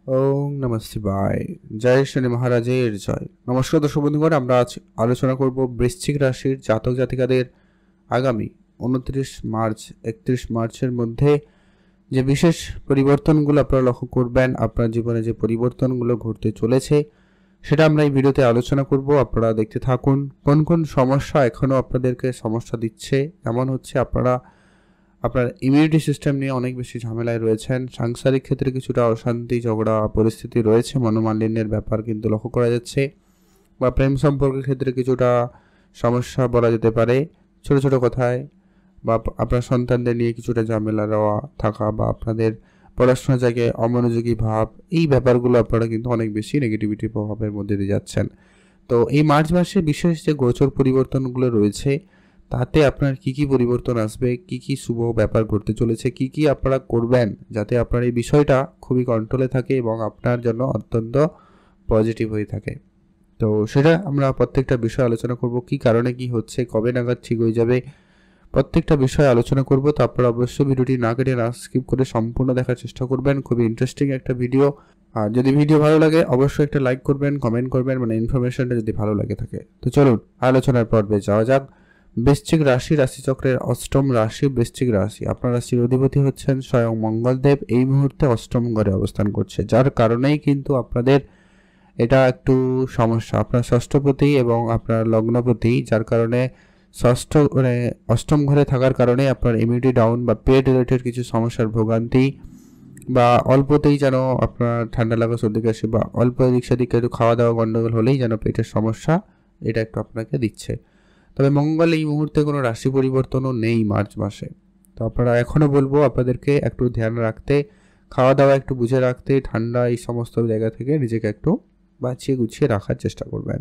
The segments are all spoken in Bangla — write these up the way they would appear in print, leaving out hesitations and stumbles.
ওম নমঃ শিবায়। জয় শনি মহারাজের জয়। নমস্কার দর্শক বন্ধুগণ, আমরা আজ আলোচনা করব বৃশ্চিক রাশির জাতক জাতিকাদের আগামী 29 মার্চ 31 মার্চের মধ্যে যে বিশেষ পরিবর্তনগুলো আপনারা লক্ষ্য করবেন, আপনার জীবনে যে পরিবর্তনগুলো ঘটতে চলেছে সেটা আমরা এই ভিডিওতে আলোচনা করব। আপনারা দেখতে থাকুন। কোন কোন সমস্যা এখনও আপনাদেরকে সমস্যা দিচ্ছে, এমন হচ্ছে আপনার ইমিউনিটি সিস্টেম নিয়ে অনেক বেশি ঝামেলায় রয়েছেন, সাংসারিক ক্ষেত্রে কিছুটা অশান্তি ঝগড়া পরিস্থিতি রয়েছে, মনোমালিন্যের ব্যাপার কিন্তু লক্ষ্য করা যাচ্ছে, বা প্রেম সম্পর্কের ক্ষেত্রে কিছুটা সমস্যা বলা যেতে পারে ছোট ছোট কথায়, বা আপনার সন্তানদের নিয়ে কিছুটা ঝামেলা দেওয়া থাকা, বা আপনাদের পড়াশোনার জায়গায় অমনোযোগী ভাব, এই ব্যাপারগুলো আপনারা কিন্তু অনেক বেশি নেগেটিভিটি প্রভাবের মধ্যে দিয়ে যাচ্ছেন। তো এই মার্চ মাসে বিশেষ যে গোচর পরিবর্তনগুলো রয়েছে তাতে আপনার কি কি পরিবর্তন আসবে, কি কি শুভ ব্যাপার ঘটতে চলেছে, কি কি আপনারা করবেন যাতে আপনার এই বিষয়টা খুবই কন্ট্রোলে থাকে এবং আপনার জন্য অত্যন্ত পজিটিভ হয়ে থাকে। তো সেটা আমরা প্রত্যেকটা বিষয় আলোচনা করব, কি কারণে কি হচ্ছে, কবে নাগাদ ঠিক হয়ে যাবে, প্রত্যেকটা বিষয় আলোচনা করব। তো আপনারা অবশ্যই ভিডিওটি না কেটে না স্কিপ করে সম্পূর্ণ দেখার চেষ্টা করবেন। খুবই ইন্টারেস্টিং একটা ভিডিও। আর যদি ভিডিও ভালো লাগে অবশ্যই একটা লাইক করবেন, কমেন্ট করবেন, মানে ইনফরমেশনটা যদি ভালো লাগে থাকে। তো চলুন আলোচনার পর্বে যাওয়া যাক। বৃশ্চিক রাশি, রাশিচক্রের অষ্টম রাশি বৃশ্চিক রাশি। আপনার রাশির অধিপতি হচ্ছেন স্বয়ং মঙ্গলদেব, এই মুহূর্তে অষ্টম ঘরে অবস্থান করছে, যার কারণেই কিন্তু আপনাদের এটা একটু সমস্যা। আপনার ষষ্ঠপতি এবং আপনার লগ্নপতি, যার কারণে অষ্টম ঘরে থাকার কারণে আপনার ইমিউনিটি ডাউন বা পেট রিলেটেড কিছু সমস্যার ভোগান্তি, বা অল্পতেই যেন আপনার ঠান্ডা লাগা সর্দি কাশি, বা অল্প এদিক সেদিক একটু খাওয়া দাওয়া গন্ডগোল হলেই যেন পেটের সমস্যা, এটা একটু আপনাকে দিচ্ছে। তবে মঙ্গল এই মুহূর্তে কোনো রাশি পরিবর্তনও নেই মার্চ মাসে। তো আপনারা এখনও বলবো আপনাদেরকে একটু ধ্যান রাখতে, খাওয়া দাওয়া একটু বুঝে রাখতে, ঠান্ডা এই সমস্ত জায়গা থেকে নিজেকে একটু বাঁচিয়ে গুছিয়ে রাখার চেষ্টা করবেন।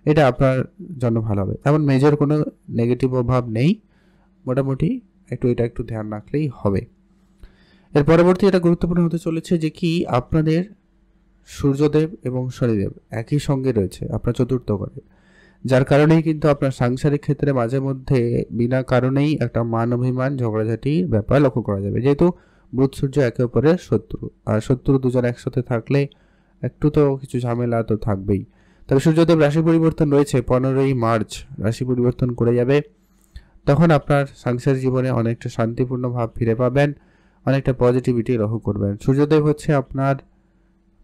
এটা আপনার জন্য ভালো হবে। এমন মেজর কোনো নেগেটিভ প্রভাব নেই, মোটামুটি এটা একটু ধ্যান রাখলেই হবে। এর পরবর্তী এটা গুরুত্বপূর্ণ হতে চলেছে যে কি আপনাদের সূর্যদেব এবং শনিদেব একই সঙ্গে রয়েছে আপনার চতুর্থ ঘরে, যার কারণেই কিন্তু আপনার সাংসারিক ক্ষেত্রে মাঝে মধ্যে বিনা কারণেই একটা মান অভিমান ঝগড়াঝাটি ব্যাপার লক্ষ্য করা যাবে, যেহেতু বুধ সূর্য একে অপরের শত্রু, আর শত্রু দুজন একসাথে থাকলে একটু তো কিছু ঝামেলা তো থাকবেই। তবে সূর্যদেব রাশি পরিবর্তন রয়েছে 15ই মার্চ, রাশি পরিবর্তন করে যাবে। তখন আপনার সাংসারিক জীবনে অনেকটা শান্তিপূর্ণ ভাব ফিরে পাবেন, অনেকটা পজিটিভিটি লক্ষ্য করবেন। সূর্যদেব হচ্ছে আপনার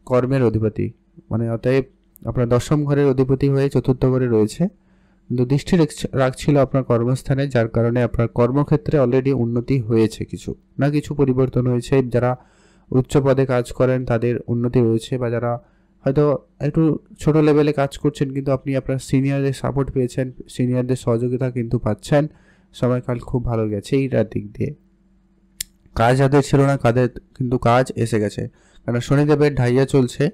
কর্মের অধিপতি, মানে অতএব আপনার দশম ঘরের অধিপতি হয়ে চতুর্থ ঘরে রয়েছে, কিন্তু দৃষ্টি রাখছিল আপনার কর্মস্থানে, যার কারণে আপনার কর্মক্ষেত্রে অলরেডি উন্নতি হয়েছে, কিছু না কিছু পরিবর্তন হয়েছে। যারা উচ্চ পদে কাজ করেন তাদের উন্নতি রয়েছে, বা যারা হয়তো একটু ছোট লেভেলে কাজ করছেন কিন্তু আপনি আপনার সিনিয়রদের সাপোর্ট পেয়েছেন, সিনিয়রদের সহযোগিতা কিন্তু পাচ্ছেন, সময়কাল খুব ভালো গেছে এইটার দিক দিয়ে। কাজ যাদের ছিল না তাদের কিন্তু কাজ এসে গেছে, কারণ শনিদেবের ঢাইয়া চলছে,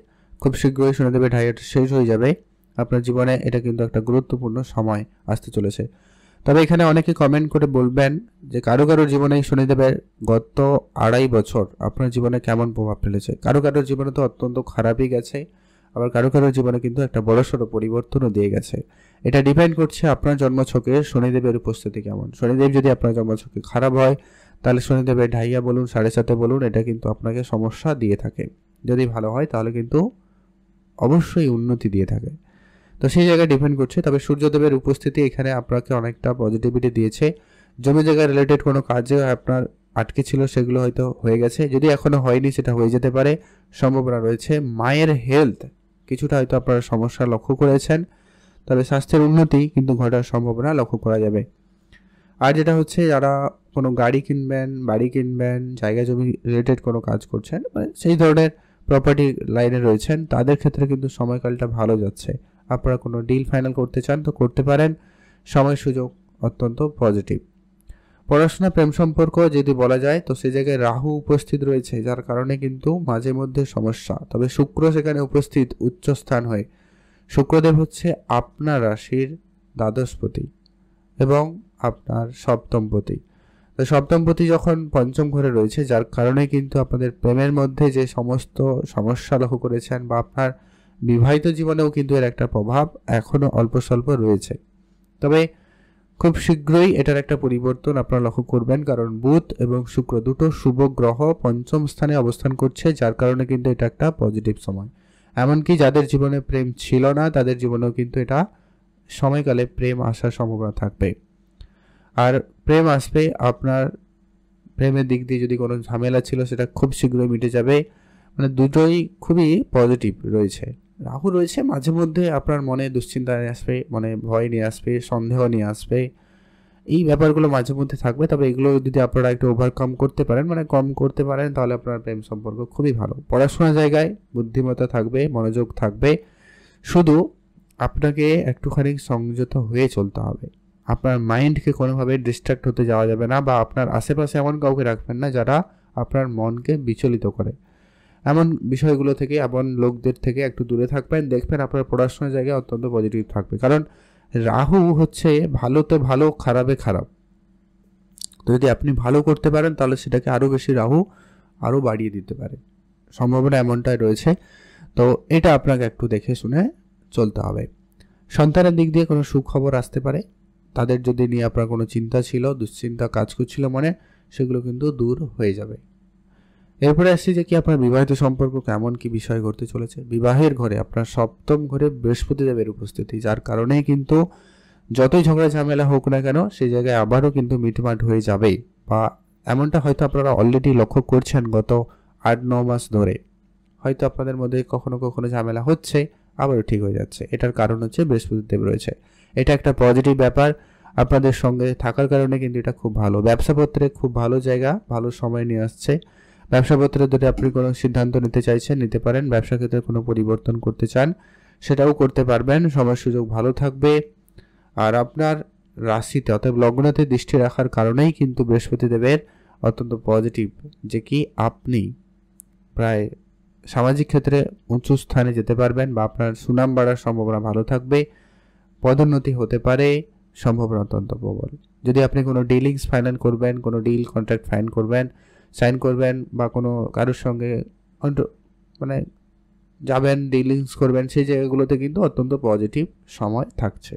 খুব শীঘ্রই শনিদেবের ঢাইয়াটা শেষ হয়ে যাবে আপনার জীবনে। এটা কিন্তু একটা গুরুত্বপূর্ণ সময় আসতে চলেছে। তবে এখানে অনেকে কমেন্ট করে বলবেন যে কারো কারোর জীবনে শনিদেবের গত 2.5 বছর আপনার জীবনে কেমন প্রভাব ফেলেছে। কারো কারোর জীবনে তো অত্যন্ত খারাপই গেছে, আবার কারো কারোর জীবনে কিন্তু একটা বড়সড় পরিবর্তনও দিয়ে গেছে। এটা ডিপেন্ড করছে আপনার জন্মছকে শনিদেবের উপস্থিতি কেমন। শনিদেব যদি আপনার জন্মছকে খারাপ হয় তাহলে শনিদেবের ঢাইয়া বলুন 7.5 বলুন, এটা কিন্তু আপনাকে সমস্যা দিয়ে থাকে। যদি ভালো হয় তাহলে কিন্তু অবশ্যই উন্নতি দিয়ে থাকে। তো সেই জায়গায় ডিপেন্ড করছে। তবে সূর্যদেবের উপস্থিতি এখানে আপনাকে অনেকটা পজিটিভিটি দিয়েছে। জমি জায়গা রিলেটেড কোনো কাজে আপনার আটকে ছিল সেগুলো হয়তো হয়ে গেছে, যদি এখনো হয়নি সেটা হয়ে যেতে পারে, সম্ভাবনা রয়েছে। মায়ের হেলথ কিছুটা হয়তো আপনারা সমস্যা লক্ষ্য করেছেন, তবে স্বাস্থ্যের উন্নতি কিন্তু ঘটার সম্ভাবনা লক্ষ্য করা যাবে। আর যেটা হচ্ছে যারা কোনো গাড়ি কিনবেন, বাড়ি কিনবেন, জায়গা জমি রিলেটেড কোনো কাজ করছেন, মানে সেই ধরনের প্রপার্টি লাইনে রয়েছেন, তাদের ক্ষেত্রে কিন্তু সময়কালটা ভালো যাচ্ছে। আপনারা কোনো ডিল ফাইনাল করতে চান তো করতে পারেন, সময় সুযোগ অত্যন্ত পজিটিভ। পড়াশোনা প্রেম সম্পর্ক যদি বলা যায় তো সে জায়গায় রাহু উপস্থিত রয়েছে, যার কারণে কিন্তু মাঝে মধ্যে সমস্যা। তবে শুক্র সেখানে উপস্থিত উচ্চ স্থান হয়ে, শুক্রদেব হচ্ছে আপনার রাশির দ্বাদশপতি এবং আপনার সপ্তমপতি। তো সপ্তমপতি যখন পঞ্চম ঘরে রয়েছে, যার কারণে কিন্তু আপনাদের প্রেমের মধ্যে যে সমস্ত সমস্যা লক্ষ্য করেছেন, বা আপনার বিবাহিত জীবনেও কিন্তু এর একটা প্রভাব এখনো অল্প স্বল্প রয়েছে। তবে খুব শীঘ্রই এটার একটা পরিবর্তন আপনারা লক্ষ্য করবেন, কারণ বুধ এবং শুক্র দুটো শুভ গ্রহ পঞ্চম স্থানে অবস্থান করছে, যার কারণে কিন্তু এটা একটা পজিটিভ সময়। এমনকি যাদের জীবনে প্রেম ছিল না তাদের জীবনেও কিন্তু এটা সময়কালে প্রেম আসার সম্ভাবনা থাকবে। আর প্রেম আসবে, আপনার প্রেমের দিক দিয়ে যদি কোনো ঝামেলা ছিল সেটা খুব শীঘ্রই মিটে যাবে। মানে দুটোই খুবই পজিটিভ রয়েছে। রাহু রয়েছে, মাঝে মধ্যে আপনার মনে দুশ্চিন্তা নিয়ে আসবে, মনে ভয় নিয়ে আসবে, সন্দেহ নিয়ে আসবে, এই ব্যাপারগুলো মাঝে মধ্যে থাকবে। তবে এগুলো যদি আপনারা একটু ওভারকাম করতে পারেন, মানে কম করতে পারেন, তাহলে আপনার প্রেম সম্পর্ক খুবই ভালো। পড়াশোনার জায়গায় বুদ্ধিমত্তা থাকবে, মনোযোগ থাকবে, শুধু আপনাকে একটুখানি সংযত হয়ে চলতে হবে। আপনার মাইন্ডকে কোনোভাবে ডিস্ট্র্যাক্ট হতে যাওয়া যাবে না, বা আপনার আশেপাশে এমন কাউকে রাখবেন না যারা আপনার মনকে বিচলিত করে। এমন বিষয়গুলো থেকে, এমন লোকদের থেকে একটু দূরে থাকবেন। দেখবেন আপনার পড়াশোনার জায়গায় অত্যন্ত পজিটিভ থাকবে, কারণ রাহু হচ্ছে ভালোতে ভালো, খারাপে খারাপ। তো যদি আপনি ভালো করতে পারেন তাহলে সেটাকে আরও বেশি রাহু আরও বাড়িয়ে দিতে পারে, সম্ভাবনা এমনটাই রয়েছে। তো এটা আপনাকে একটু দেখে শুনে চলতে হবে। সন্তানের দিক দিয়ে কোনো সুখবর আসতে পারে, তাদের যদি নিয়ে আপনার কোনো চিন্তা ছিল, দুশ্চিন্তা কাজ করছিল মনে, সেগুলো কিন্তু দূর হয়ে যাবে। এরপরে আসছি যে কি আপনার বিবাহিত সম্পর্ক কেমন কি বিষয় ঘটতে চলেছে। বিবাহের ঘরে আপনার সপ্তম ঘরে বৃহস্পতি দেবের উপস্থিতি, যার কারণে কিন্তু যতই ঝগড়া ঝামেলা হোক না কেন সেই জায়গায় আবারও কিন্তু মিটমাট হয়ে যাবে, বা এমনটা হয়তো আপনারা অলরেডি লক্ষ্য করছেন গত 8-9 মাস ধরে। হয়তো আপনাদের মধ্যে কখনো কখনো ঝামেলা হচ্ছে, আবারও ঠিক হয়ে যাচ্ছে। এটার কারণ হচ্ছে বৃহস্পতি দেব রয়েছে। এটা একটা পজিটিভ ব্যাপার, আপনাদের সঙ্গে থাকার কারণে কিন্তু এটা খুব ভালো। ব্যবসাপত্রে খুব ভালো জায়গা, ভালো সময় নিয়ে আসছে। ব্যবসাপত্রে যদি আপনি কোনো সিদ্ধান্ত নিতে চাইছেন নিতে পারেন, ব্যবসা ক্ষেত্রে কোনো পরিবর্তন করতে চান সেটাও করতে পারবেন, সময় সুযোগ ভালো থাকবে। আর আপনার রাশিতে অর্থাৎ লগ্নতে দৃষ্টি রাখার কারণেই কিন্তু বৃহস্পতি দেবের অত্যন্ত পজিটিভ, যে কি আপনি প্রায় সামাজিক ক্ষেত্রে উঁচু স্থানে যেতে পারবেন, বা আপনার সুনাম বাড়ার সম্ভাবনা ভালো থাকবে, পদোন্নতি হতে পারে, সম্ভাবনা অত্যন্ত প্রবল। যদি আপনি কোনো ডিলিংস ফাইনাল করবেন, কোনো ডিল কন্ট্রাক্ট সাইন করবেন, বা কোনো কারোর সঙ্গে মানে যাবেন, ডিলিংস করবেন, সেই জায়গাগুলোতে কিন্তু অত্যন্ত পজিটিভ সময় থাকছে।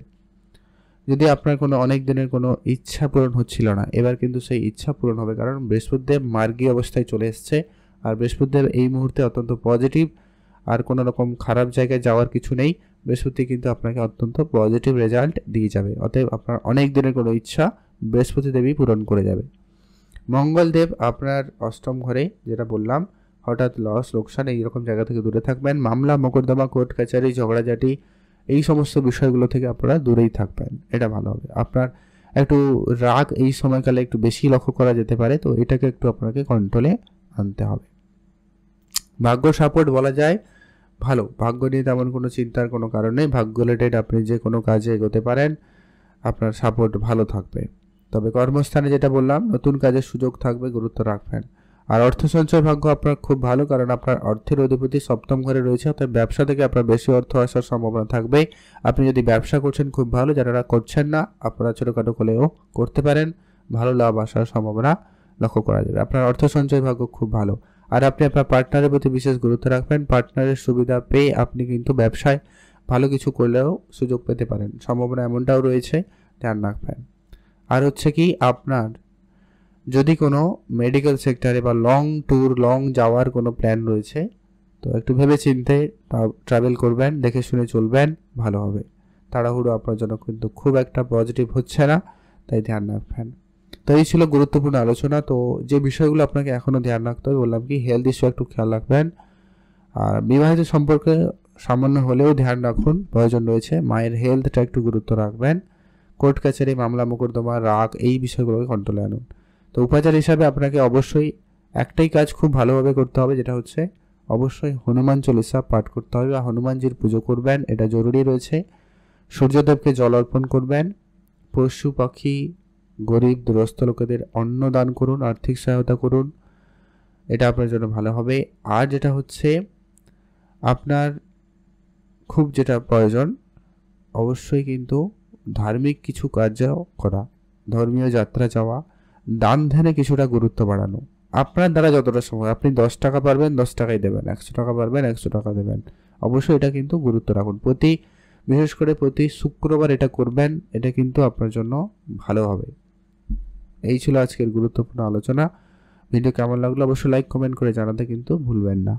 যদি আপনার কোনো অনেক দিনের কোনো ইচ্ছা পূরণ হচ্ছিল না, এবার কিন্তু সেই ইচ্ছা পূরণ হবে, কারণ বৃহস্পতিদেব মার্গী অবস্থায় চলে এসছে। আর বৃহস্পতিদেব এই মুহূর্তে অত্যন্ত পজিটিভ, আর কোনো রকম খারাপ জায়গায় যাওয়ার কিছু নেই। বৃহস্পতি কিন্তু আপনাকে অত্যন্ত পজিটিভ রেজাল্ট দিয়ে যাবে। অতএব আপনার অনেক দিনের কোনো ইচ্ছা বৃহস্পতিদেবই পূরণ করে যাবে। মঙ্গলদেব আপনার অষ্টম ঘরে, যেটা বললাম, হঠাৎ লস লোকসান এইরকম জায়গা থেকে দূরে থাকবেন। মামলা মোকদ্দমা, কোর্ট কাছারি, ঝগড়াঝাটি, এই সমস্ত বিষয়গুলো থেকে আপনারা দূরেই থাকবেন, এটা ভালো হবে। আপনার একটু রাগ এই সময়কালে একটু বেশি লক্ষ্য করা যেতে পারে, তো এটাকে একটু আপনাকে কন্ট্রোলে আনতে হবে। ভাগ্য সাপোর্ট বলা যায় ভালো, ভাগ্য নিয়ে তেমন কোনো চিন্তার কোনো কারণ নেই। ভাগ্য রিলেটেড আপনি যে কোনো কাজে এগোতে পারেন, আপনার সাপোর্ট ভালো থাকবে। তবে কর্মস্থানে যেটা বললাম, নতুন কাজের সুযোগ থাকবে, গুরুত্ব রাখবেন। আর অর্থ সঞ্চয় ভাগ্য আপনার খুব ভালো, কারণ আপনার অর্থের অধিপতি সপ্তম ঘরে রয়েছে, অর্থাৎ ব্যবসা থেকে আপনার বেশি অর্থ আসার সম্ভাবনা থাকবে। আপনি যদি ব্যবসা করছেন খুব ভালো, যারা করছেন না আপনারা ছোটোখাটো হলেও করতে পারেন, ভালো লাভ আসার সম্ভাবনা লক্ষ্য করা যাবে। আপনার অর্থ সঞ্চয় ভাগ্য খুব ভালো। আর আপনি আপনার পার্টনারের প্রতি বিশেষ গুরুত্ব রাখবেন। পার্টনারের সুবিধা পেয়ে আপনি কিন্তু ব্যবসায় ভালো কিছু করলেও সুযোগ পেতে পারেন, সম্ভাবনা এমনটাও রয়েছে, ধ্যান রাখবেন। আর হচ্ছে কি আপনার যদি কোনো মেডিকেল সেক্টরে বা লং যাওয়ার কোনো প্ল্যান রয়েছে, তো একটু ভেবে চিন্তে ট্রাভেল করবেন, দেখে শুনে চলবেন, ভালো হবে। তাড়াহুড়ো আপনার জন্য কিন্তু খুব একটা পজিটিভ হচ্ছে না, তাই ধ্যান রাখবেন। তো এই ছিল গুরুত্বপূর্ণ আলোচনা। তো যে বিষয়গুলো আপনাকে এখনও ধ্যান রাখতে হবে বললাম, কি হেলথ ইস্যু একটু খেয়াল রাখবেন। আর বিবাহিত সম্পর্কে সামান্য হলেও ধ্যান রাখুন, প্রয়োজন রয়েছে। মায়ের হেলথটা একটু গুরুত্ব রাখবেন। কোর্ট কাছারি, মামলা মোকদ্দমা, রাগ, এই বিষয়গুলোকে কন্ট্রোলে আনুন। তো উপাচার হিসাবে আপনাকে অবশ্যই একটাই কাজ খুব ভালোভাবে করতে হবে, যেটা হচ্ছে অবশ্যই হনুমান চল্লিশা পাঠ করতে হবে, বা হনুমানজির পুজো করবেন, এটা জরুরি রয়েছে। সূর্যদেবকে জল অর্পণ করবেন। পশু পাখি, গরিব দুরস্থ লোকেদের অন্ন দান করুন, আর্থিক সহায়তা করুন, এটা আপনার জন্য ভালো হবে। আর যেটা হচ্ছে আপনার খুব যেটা প্রয়োজন, অবশ্যই কিন্তু ধার্মিক কিছু কাজ করা, ধর্মীয় যাত্রা যাওয়া, দান ধ্যানে কিছুটা গুরুত্ব বাড়ানো। আপনার দ্বারা যতটা সম্ভব, আপনি 10 টাকা পারবেন 10 টাকাই দেবেন, 100 টাকা পারবেন 100 টাকা দেবেন, অবশ্যই এটা কিন্তু গুরুত্ব রাখুন। প্রতি বিশেষ করে প্রতি শুক্রবার এটা করবেন, এটা কিন্তু আপনার জন্য ভালো হবে। এই ছিল আজকের গুরুত্বপূর্ণ আলোচনা। ভিডিও কেমন লাগলো অবশ্যই লাইক কমেন্ট করে জানাতে কিন্তু ভুলবেন না।